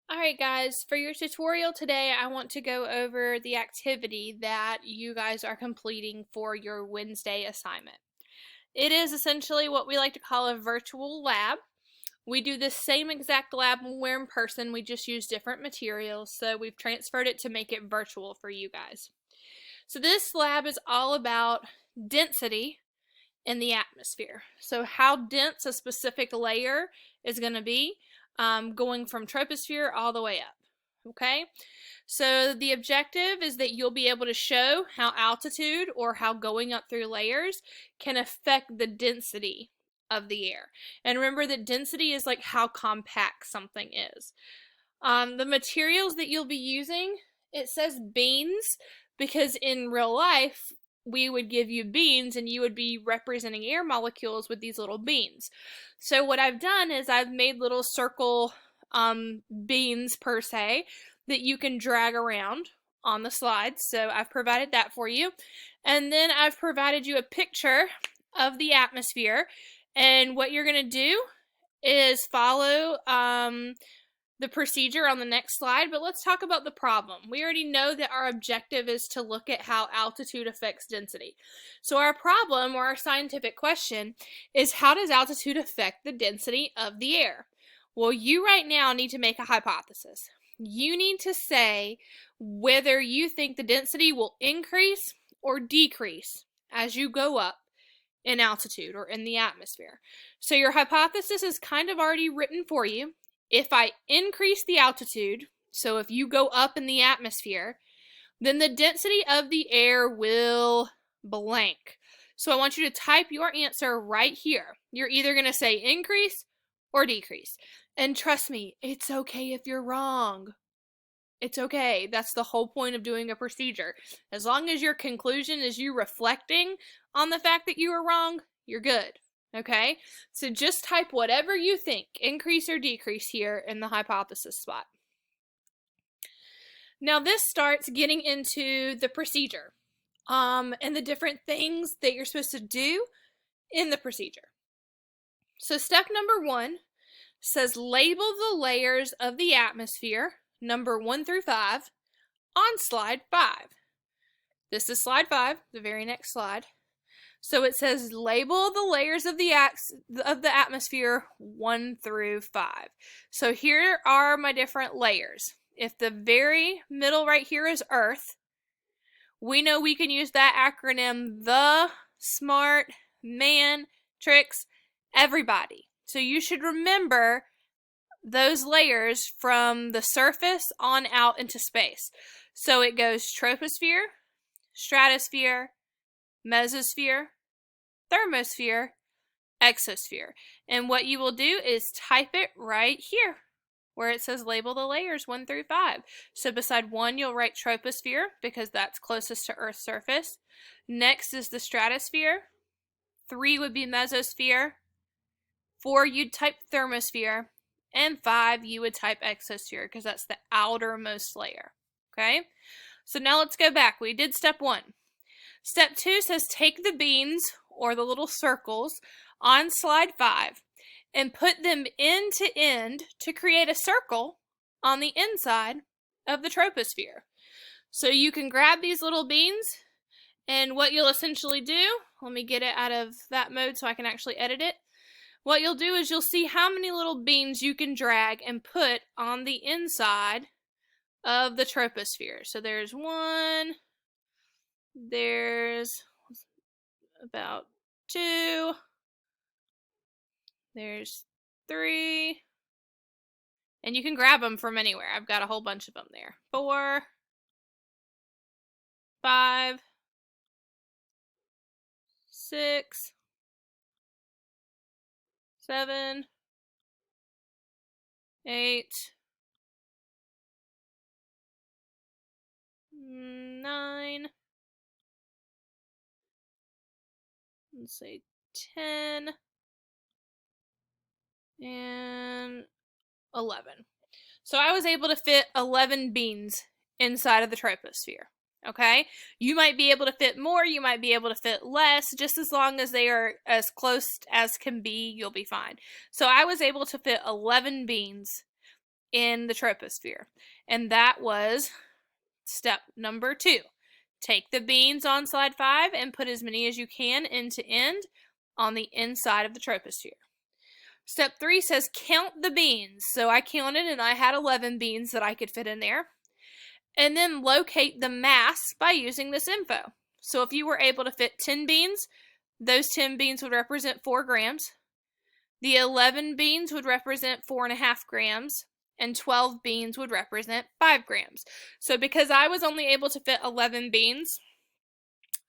Alright guys, for your tutorial today I want to go over the activity that you guys are completing for your Wednesday assignment. It is essentially what we like to call a virtual lab. We do the same exact lab when we're in person, we just use different materials, so we've transferred it to make it virtual for you guys. So this lab is all about density in the atmosphere. So how dense a specific layer is going to be going from troposphere all the way up. Okay, so the objective is that you'll be able to show how altitude or how going up through layers can affect the density of the air. And remember that density is like how compact something is. The materials that you'll be using, it says beans because in real life we would give you beans and you would be representing air molecules with these little beans. So what I've done is I've made little circle beans per se that you can drag around on the slides. So I've provided that for you. And then I've provided you a picture of the atmosphere. And what you're going to do is follow the procedure on the next slide, but let's talk about the problem. We already know that our objective is to look at how altitude affects density. So our problem, or our scientific question, is how does altitude affect the density of the air? Well, you right now need to make a hypothesis. You need to say whether you think the density will increase or decrease as you go up in altitude or in the atmosphere. So your hypothesis is kind of already written for you. If I increase the altitude, so if you go up in the atmosphere, then the density of the air will blank. So I want you to type your answer right here. You're either going to say increase or decrease. And trust me, it's okay if you're wrong. It's okay. That's the whole point of doing a procedure. As long as your conclusion is you reflecting on the fact that you were wrong, you're good. Okay? So just type whatever you think, increase or decrease, here in the hypothesis spot. Now this starts getting into the procedure and the different things that you're supposed to do in the procedure. So step number 1 says label the layers of the atmosphere, number 1 through 5, on slide 5. This is slide 5, the very next slide. So it says label the layers of the atmosphere 1 through 5. So here are my different layers. If the very middle right here is Earth, we know we can use that acronym the, smart, man, tricks, everybody. So you should remember those layers from the surface on out into space. So it goes troposphere, stratosphere, mesosphere, thermosphere, exosphere. And what you will do is type it right here where it says label the layers 1 through 5. So beside 1 you'll write troposphere because that's closest to Earth's surface. Next is the stratosphere. 3 would be mesosphere. 4 you'd type thermosphere. And 5 you would type exosphere because that's the outermost layer. Okay? So now let's go back. We did step 1. Step 2 says take the beans, or the little circles, on slide 5 and put them end to end to create a circle on the inside of the troposphere. So you can grab these little beans, and what you'll essentially do, let me get it out of that mode so I can actually edit it. What you'll do is you'll see how many little beans you can drag and put on the inside of the troposphere. So there's 1, there's about 2, there's 3, and you can grab them from anywhere. I've got a whole bunch of them there. 4, 5, 6, 7, 8, 9, let's say 10, and 11. So I was able to fit 11 beans inside of the troposphere. Okay? You might be able to fit more, you might be able to fit less, just as long as they are as close as can be, you'll be fine. So I was able to fit 11 beans in the troposphere. And that was step number 2. Take the beans on slide 5 and put as many as you can end to end on the inside of the troposphere. Step 3 says count the beans. So I counted and I had 11 beans that I could fit in there. And then locate the mass by using this info. So if you were able to fit 10 beans, those 10 beans would represent 4 grams. The 11 beans would represent 4.5 grams. And 12 beans would represent 5 grams. So because I was only able to fit 11 beans,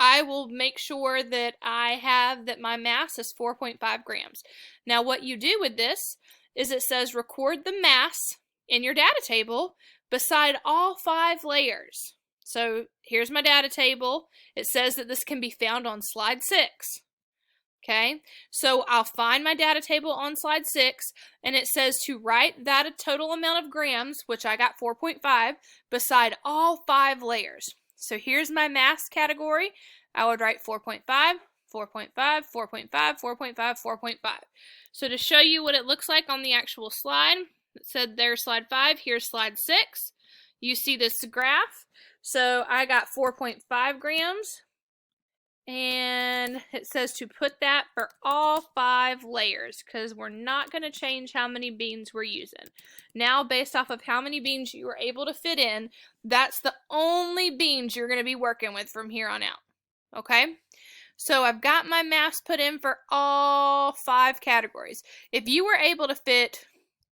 I will make sure that my mass is 4.5 grams. Now what you do with this is it says record the mass in your data table beside all 5 layers. So here's my data table. It says that this can be found on slide 6. Okay, so I'll find my data table on slide 6, and it says to write that a total amount of grams, which I got 4.5, beside all 5 layers. So here's my mass category. I would write 4.5, 4.5, 4.5, 4.5, 4.5. So to show you what it looks like on the actual slide, it said there's slide 5, here's slide 6. You see this graph. So I got 4.5 grams. And it says to put that for all 5 layers because we're not going to change how many beans we're using. Now, based off of how many beans you were able to fit in, that's the only beans you're going to be working with from here on out. Okay? So I've got my mass put in for all 5 categories. If you were able to fit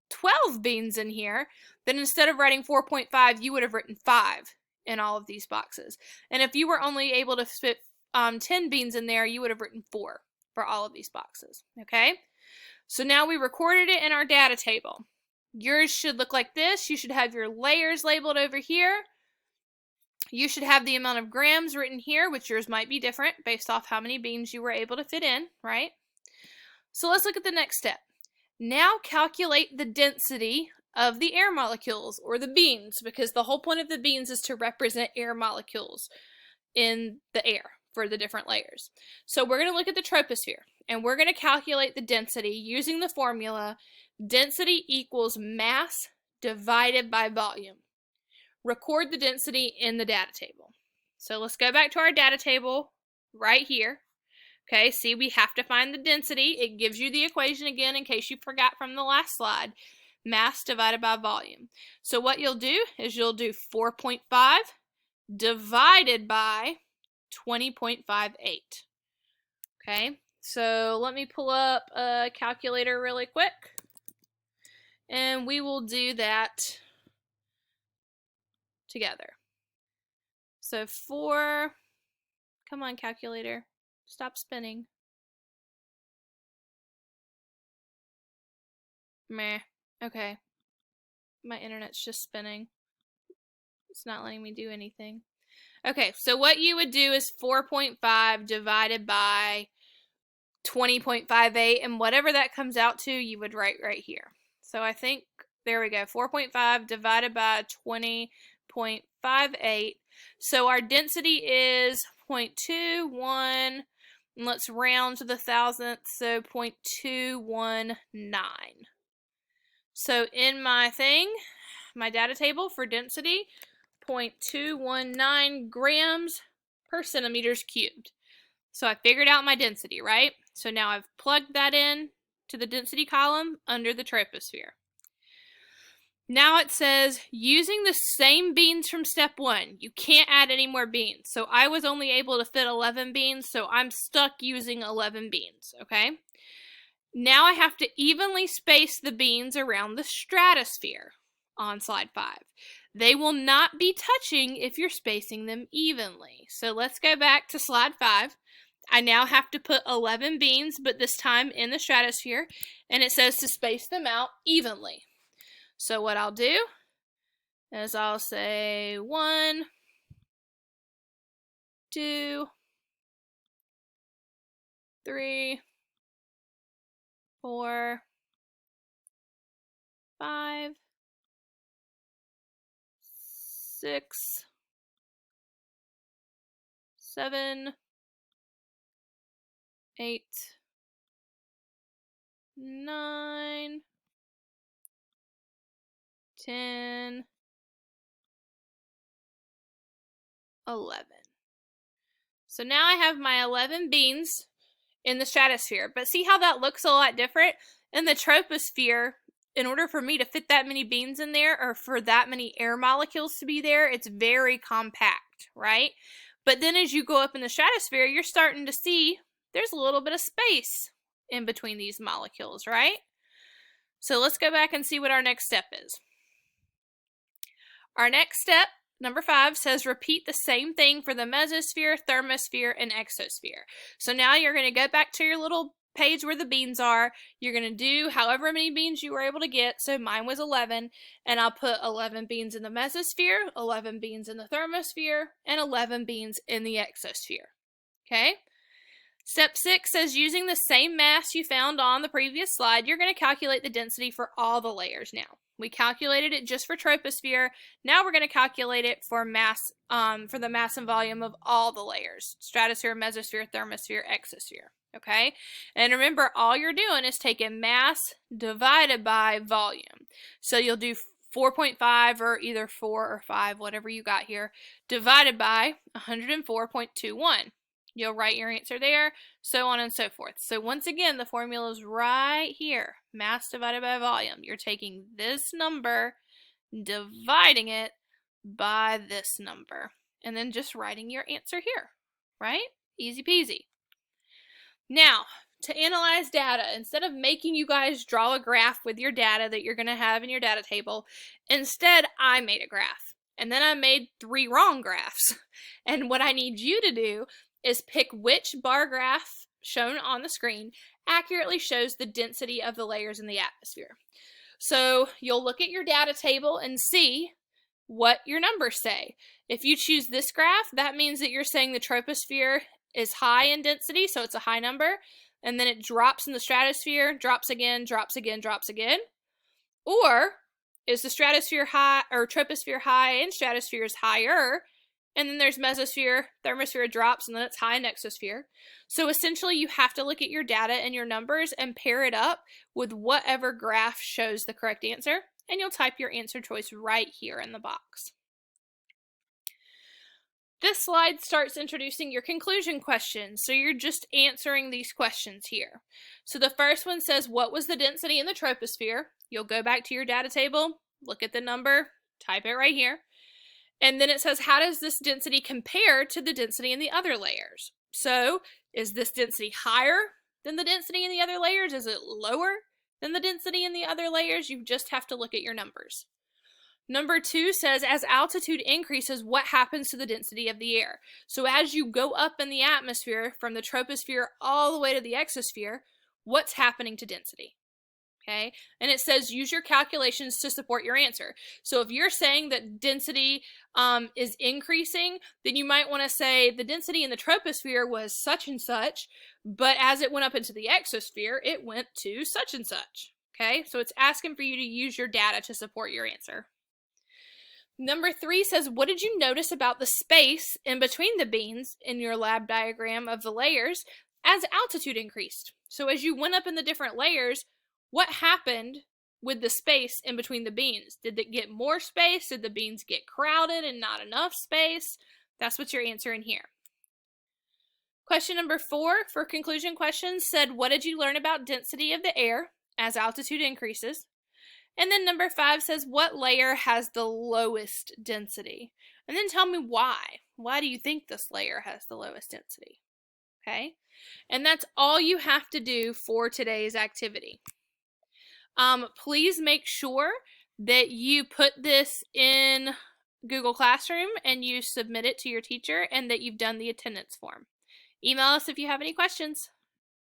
12 beans in here, then instead of writing 4.5, you would have written 5 in all of these boxes. And if you were only able to fit 10 beans in there, you would have written 4 for all of these boxes. Okay, so now we recorded it in our data table. Yours should look like this. You should have your layers labeled over here. You should have the amount of grams written here, which yours might be different based off how many beans you were able to fit in, right? So let's look at the next step. Now calculate the density of the air molecules, or the beans, because the whole point of the beans is to represent air molecules in the air for the different layers. So we're going to look at the troposphere, and we're going to calculate the density using the formula density equals mass divided by volume. Record the density in the data table. So let's go back to our data table right here. Okay, see, we have to find the density. It gives you the equation again in case you forgot from the last slide. Mass divided by volume. So what you'll do is you'll do 4.5 divided by 20.58. Okay, so let me pull up a calculator really quick, and we will do that together. So come on calculator, stop spinning. Meh, okay. My internet's just spinning. It's not letting me do anything. Okay, so what you would do is 4.5 divided by 20.58, and whatever that comes out to, you would write right here. So I think, there we go, 4.5 divided by 20.58. So our density is 0.21, and let's round to the thousandth, so 0.219. So in my data table for density, 0.219 grams per centimeters cubed. So I figured out my density, right? So now I've plugged that in to the density column under the troposphere. Now it says, using the same beans from step 1, you can't add any more beans. So I was only able to fit 11 beans, so I'm stuck using 11 beans, okay? Now I have to evenly space the beans around the stratosphere on slide 5. They will not be touching if you're spacing them evenly. So let's go back to slide 5. I now have to put 11 beans, but this time in the stratosphere, and it says to space them out evenly. So what I'll do is I'll say 1, 2, 3, 4, 5, 6, 7, 8, 9, 10, 11. So now I have my 11 beans in the stratosphere. But see how that looks a lot different? In the troposphere, in order for me to fit that many beans in there, or for that many air molecules to be there, it's very compact, right? But then as you go up in the stratosphere, you're starting to see there's a little bit of space in between these molecules, right? So let's go back and see what our next step is. Our next step, number 5, says repeat the same thing for the mesosphere, thermosphere, and exosphere. So now you're going to go back to your little page where the beans are. You're going to do however many beans you were able to get. So mine was 11, and I'll put 11 beans in the mesosphere, 11 beans in the thermosphere, and 11 beans in the exosphere. Okay? Step 6 says using the same mass you found on the previous slide, you're going to calculate the density for all the layers now. We calculated it just for troposphere. Now we're going to calculate it for mass, for the mass and volume of all the layers: stratosphere, mesosphere, thermosphere, exosphere. Okay? And remember, all you're doing is taking mass divided by volume. So you'll do 4.5 or either 4 or 5, whatever you got here, divided by 104.21. You'll write your answer there, so on and so forth. So once again, the formula is right here. Mass divided by volume. You're taking this number, dividing it by this number, and then just writing your answer here, right? Easy peasy. Now, to analyze data, instead of making you guys draw a graph with your data that you're going to have in your data table, instead I made a graph. And then I made 3 wrong graphs. And what I need you to do is pick which bar graph shown on the screen accurately shows the density of the layers in the atmosphere. So you'll look at your data table and see what your numbers say. If you choose this graph, that means that you're saying the troposphere is high in density, so it's a high number, and then it drops in the stratosphere, drops again, drops again, drops again. Or is the stratosphere high, or troposphere high and stratosphere is higher, and then there's mesosphere, thermosphere drops, and then it's high in exosphere. So essentially you have to look at your data and your numbers and pair it up with whatever graph shows the correct answer, and you'll type your answer choice right here in the box. This slide starts introducing your conclusion questions, so you're just answering these questions here. So the first one says, what was the density in the troposphere? You'll go back to your data table, look at the number, type it right here. And then it says, how does this density compare to the density in the other layers? So is this density higher than the density in the other layers? Is it lower than the density in the other layers? You just have to look at your numbers. Number 2 says, as altitude increases, what happens to the density of the air? So as you go up in the atmosphere from the troposphere all the way to the exosphere, what's happening to density? Okay, and it says use your calculations to support your answer. So if you're saying that density is increasing, then you might want to say the density in the troposphere was such and such, but as it went up into the exosphere, it went to such and such. Okay, so it's asking for you to use your data to support your answer. Number 3 says, what did you notice about the space in between the beans in your lab diagram of the layers as altitude increased? So as you went up in the different layers, what happened with the space in between the beans? Did it get more space? Did the beans get crowded and not enough space? That's what you're answering here. Question number 4 for conclusion questions said, what did you learn about density of the air as altitude increases? And then number 5 says, what layer has the lowest density? And then tell me why. Why do you think this layer has the lowest density? Okay? And that's all you have to do for today's activity. Please make sure that you put this in Google Classroom and you submit it to your teacher and that you've done the attendance form. Email us if you have any questions.